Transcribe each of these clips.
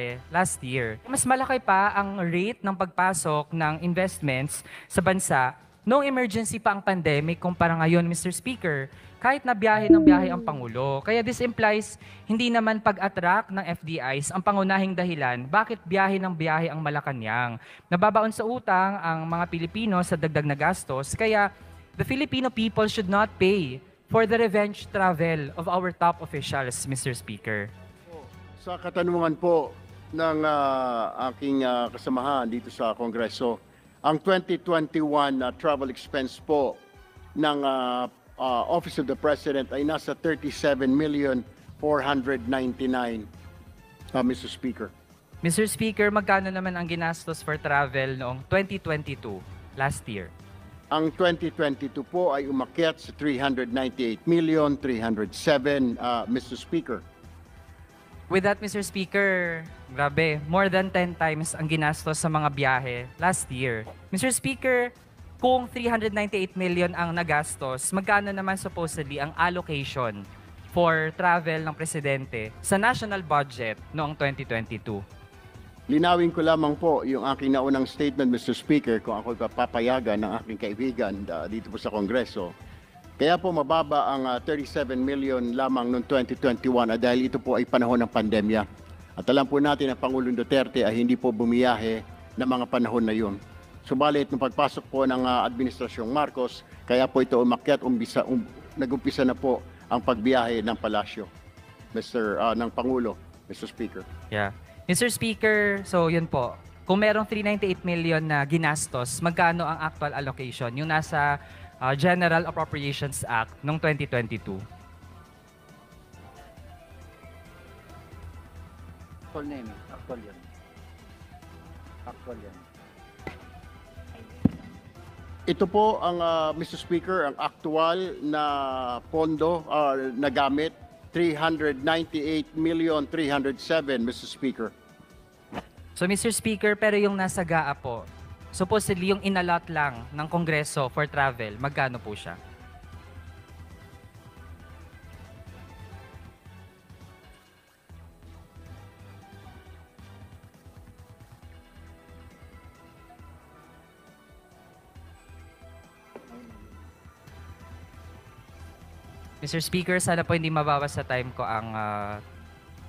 biyahe last year. Mas malaki pa ang rate ng pagpasok ng investments sa bansa noong emergency pa ang pandemic kumpara ngayon, Mr. Speaker, kahit na biyahe ng biyahe ang Pangulo. Kaya this implies hindi naman pag-attract ng FDIs ang pangunahing dahilan bakit biyahe ng biyahe ang Malacanang. Nababaon sa utang ang mga Pilipino sa dagdag na gastos, kaya the Filipino people should not pay for the revenge travel of our top officials, Mr. Speaker. Sa katanungan po ng aking kasamahan dito sa Kongreso, ang 2021 travel expense po ng Office of the President ay nasa 37,499,000, Mr. Speaker. Mr. Speaker, magkano naman ang ginastos for travel noong 2022, last year? Ang 2022 po ay umakyat sa 398,307,000, Mr. Speaker. With that, Mr. Speaker, grabe, more than 10 times ang ginastos sa mga biyahe last year. Mr. Speaker, kung 398 million ang nagastos, magkano naman supposedly ang allocation for travel ng presidente sa national budget noong 2022? Linawin ko lamang po yung aking naunang statement, Mr. Speaker, kung ako papayagan ng aking kaibigan dito po sa Kongreso. Kaya po mababa ang 37 million lamang noong 2021 dahil ito po ay panahon ng pandemya. At alam po natin na Pangulong Duterte ay hindi po bumiyahe ng mga panahon na yun. Subalit, nung pagpasok po ng Administrasyong Marcos, kaya po ito umakyat, nag-umpisa na po ang pagbiyahe ng palasyo, ng Pangulo, Mr. Speaker. Yeah. Mr. Speaker, so yun po. Kung merong 398 million na ginastos, magkano ang actual allocation? Yung nasa General Appropriations Act noong 2022. Actual name, actual yan. Actual yan. Ito po ang, Mr. Speaker, ang aktual na pondo na gamit, 398,307,000, Mr. Speaker. So Mr. Speaker, pero yung nasa GAA po, supposedly yung inalot lang ng Kongreso for travel, magkano po siya? Mr. Speaker, sana po hindi mabawas sa time ko ang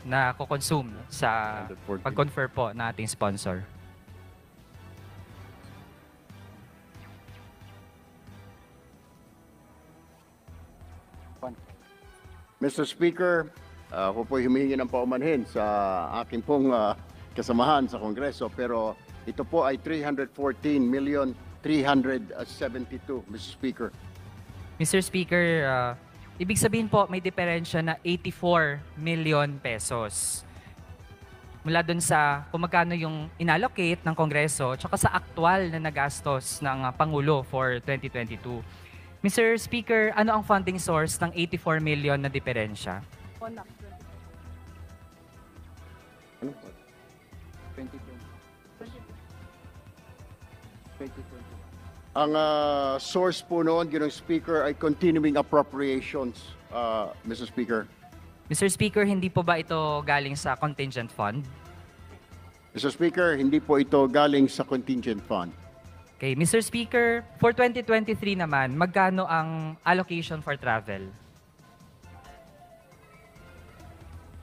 na-consume sa 140. pag-confer po na ating sponsor. Mr. Speaker, ako po humihingi ng paumanhin sa aking pong kasamahan sa Kongreso, pero ito po ay 314,372,000, Mr. Speaker. Mr. Speaker, ibig sabihin po may diferensya na 84 million pesos. Mula dun sa kung magkano yung inallocate ng Kongreso tsaka sa aktual na nagastos ng Pangulo for 2022. Mr. Speaker, ano ang funding source ng 84 million na diferensya? Ano po? 2020. 2020. Ang source po noon, Ginoong Speaker, ay continuing appropriations, Mr. Speaker. Mr. Speaker, hindi po ba ito galing sa contingent fund? Mr. Speaker, hindi po ito galing sa contingent fund. Okay, Mr. Speaker, for 2023 naman, magkano ang allocation for travel?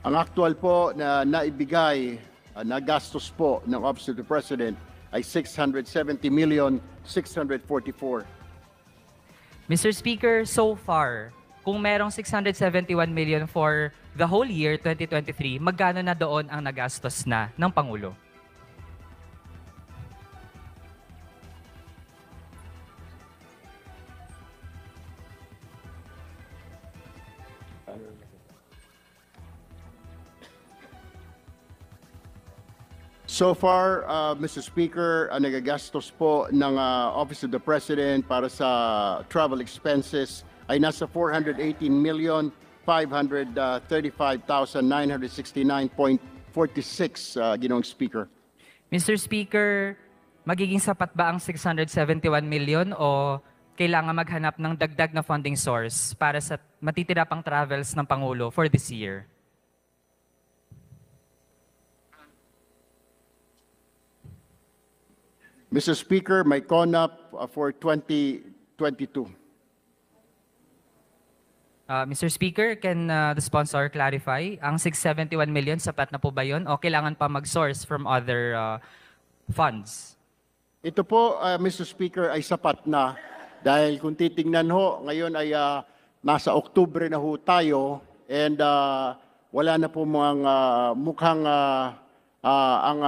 Ang actual po na naibigay, na gastos po ng Office of the President ay 670,644,000. Mr. Speaker, so far, kung merong 671 million for the whole year 2023, magkano na doon ang nagastos na ng Pangulo? So far, Mr. Speaker, ang nagagastos po ng Office of the President para sa travel expenses ay nasa 418,535,969.46, Ginoong Speaker. Mr. Speaker, magiging sapat ba ang 671 million o kailangan maghanap ng dagdag na funding source para sa matitira pang travels ng Pangulo for this year? Mr. Speaker, my CONAP for 2022. Mr. Speaker, can the sponsor clarify? Ang 671 million, sapat na po ba yun? O kailangan pa mag-source from other funds? Ito po, Mr. Speaker, ay sapat na dahil kung titingnan ho, ngayon ay nasa Oktubre na ho tayo and wala na po mga mukhang ang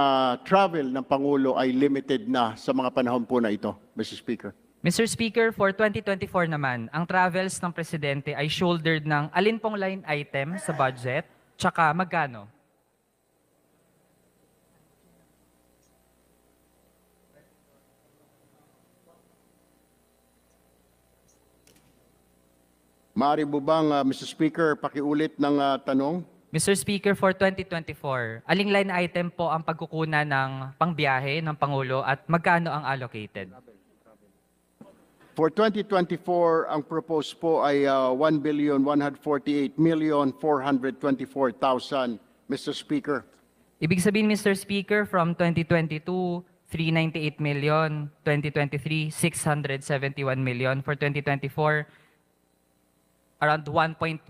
travel ng Pangulo ay limited na sa mga panahon po na ito, Mr. Speaker. Mr. Speaker, for 2024 naman, ang travels ng Presidente ay shouldered ng alin pong line item sa budget, tsaka magkano? Maaari mo bang, Mr. Speaker, pakiulit ng tanong? Mr. Speaker, for 2024, aling line item po ang pagkukunan ng pangbiyahe ng Pangulo at magkano ang allocated? For 2024, ang proposed po ay 1,148,424,000, Mr. Speaker. Ibig sabihin, Mr. Speaker, from 2022, 398 million, 2023, 671 million, for 2024, around 1.15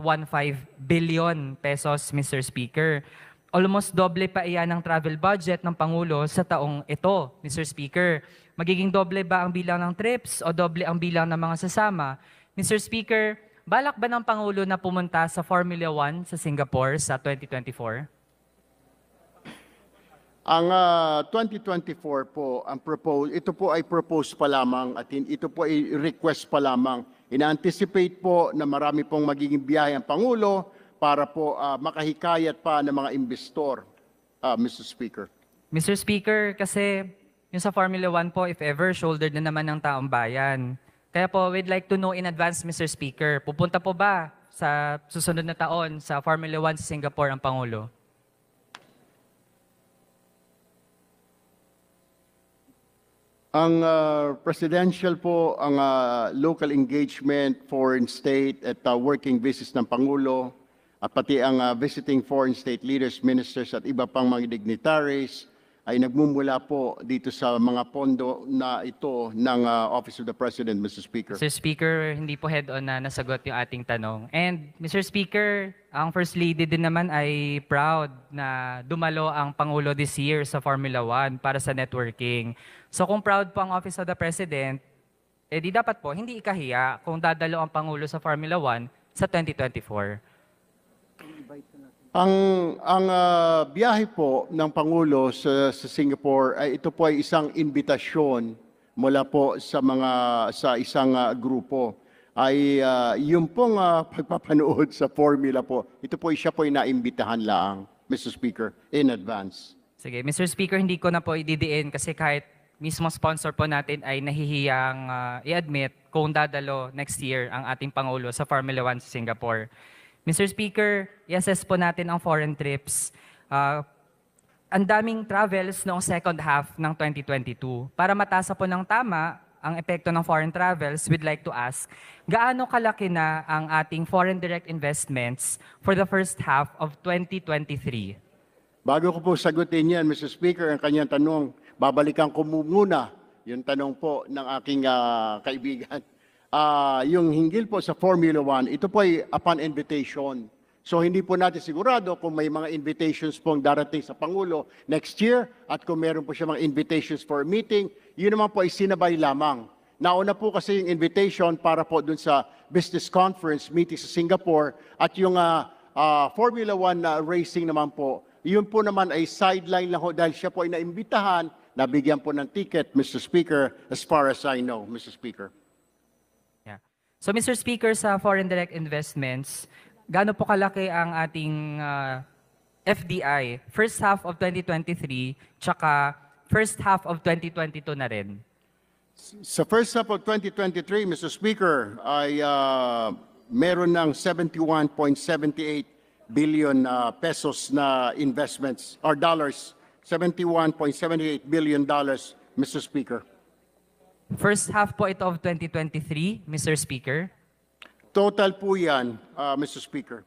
billion pesos, Mr. Speaker. Almost doble pa iyan ang travel budget ng Pangulo sa taong ito, Mr. Speaker. Magiging doble ba ang bilang ng trips o doble ang bilang ng mga sasama? Mr. Speaker, balak ba ng Pangulo na pumunta sa Formula 1 sa Singapore sa 2024? Ang 2024 po, ito po ay propose pa lamang at ito po ay request pa lamang. Ina-anticipate po na marami pong magiging biyahe ang Pangulo para po makahikayat pa ng mga investor, Mr. Speaker. Mr. Speaker, kasi yung sa Formula 1 po, if ever, shouldered na naman ng taong bayan. Kaya po, we'd like to know in advance, Mr. Speaker, pupunta po ba sa susunod na taon sa Formula 1 sa Singapore ang Pangulo? Ang presidential po, ang local engagement, foreign state at working visits ng Pangulo, at pati ang visiting foreign state leaders, ministers at iba pang mga dignitaries ay nagmumula po dito sa mga pondo na ito ng Office of the President, Mr. Speaker. Mr. Speaker, hindi po head-on na nasagot yung ating tanong. And Mr. Speaker, ang First Lady din naman ay proud na dumalo ang Pangulo this year sa Formula 1 para sa networking. So kung proud po ang Office of the President, di dapat po hindi ikahiya kung dadalo ang Pangulo sa Formula 1 sa 2024. Ang biyahe po ng Pangulo sa Singapore ay ito po ay isang imbitasyon mula po sa isang grupo. Ay yung pong pagpapanood sa formula po, ito po siya po ay naimbitahan lang, Mr. Speaker, in advance. Sige, Mr. Speaker, hindi ko na po ididiin kasi kahit mismo sponsor po natin ay nahihiyang i-admit kung dadalo next year ang ating Pangulo sa Formula 1 sa Singapore. Mr. Speaker, i-assess po natin ang foreign trips. Ang daming travels noong second half ng 2022. Para matasa po ng tama ang epekto ng foreign travels, we'd like to ask, gaano kalaki na ang ating foreign direct investments for the first half of 2023? Bago ko po sagutin yan, Mr. Speaker, ang kanyang tanong, babalikan ko muna yung tanong po ng aking kaibigan. Yung hinggil po sa Formula 1, ito po ay upon invitation. So hindi po natin sigurado kung may mga invitations pong darating sa Pangulo next year at kung meron po siya mga invitations for a meeting, yun naman po ay sinabay lamang. Nauna po kasi yung invitation para po dun sa business conference meeting sa Singapore at yung Formula 1 racing naman po, yun po naman ay sideline lang ho dahil siya po ay naimbitahan, nabigyan po ng ticket, Mr. Speaker, as far as I know, Mr. Speaker. So Mr. Speaker, sa foreign direct investments, gaano po kalaki ang ating FDI first half of 2023 tsaka first half of 2022 na rin? Sa first half of 2023, Mr. Speaker, ay meron ng 71.78 billion pesos na investments, or dollars, $71.78 billion, Mr. Speaker. First half po ito of 2023, Mr. Speaker. Total po yan, Mr. Speaker.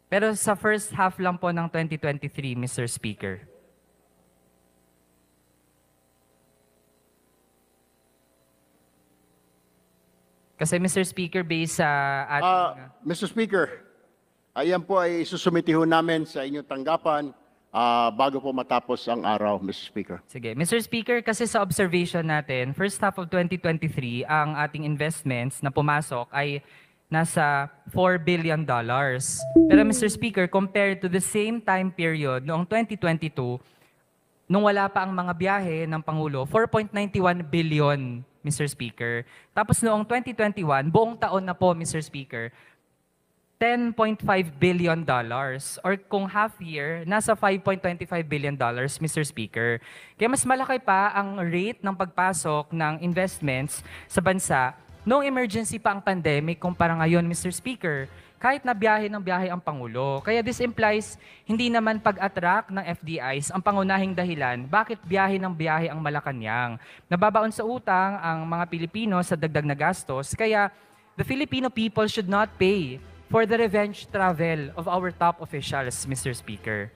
Pero sa first half lang po ng 2023, Mr. Speaker. Kasi Mr. Speaker, based sa ating... Mr. Speaker, ayan po ay isusumiti ho namin sa inyong tanggapan bago po matapos ang araw, Mr. Speaker. Sige. Mr. Speaker, kasi sa observation natin, first half of 2023, ang ating investments na pumasok ay nasa $4 billion. Pero Mr. Speaker, compared to the same time period noong 2022, nung wala pa ang mga biyahe ng Pangulo, 4.91 billion, Mr. Speaker. Tapos noong 2021, buong taon na po, Mr. Speaker, $10.5 billion. Or kung half year, nasa $5.25 billion, Mr. Speaker. Kaya mas malaki pa ang rate ng pagpasok ng investments sa bansa noong emergency pa ang pandemic kumpara ngayon, Mr. Speaker. Kahit na biyahe ng biyahe ang Pangulo. Kaya this implies hindi naman pag-attract ng FDIs ang pangunahing dahilan bakit biyahe ng biyahe ang Malacanang. Nababaon sa utang ang mga Pilipino sa dagdag na gastos, kaya the Filipino people should not pay for the revenge travel of our top officials, Mr. Speaker.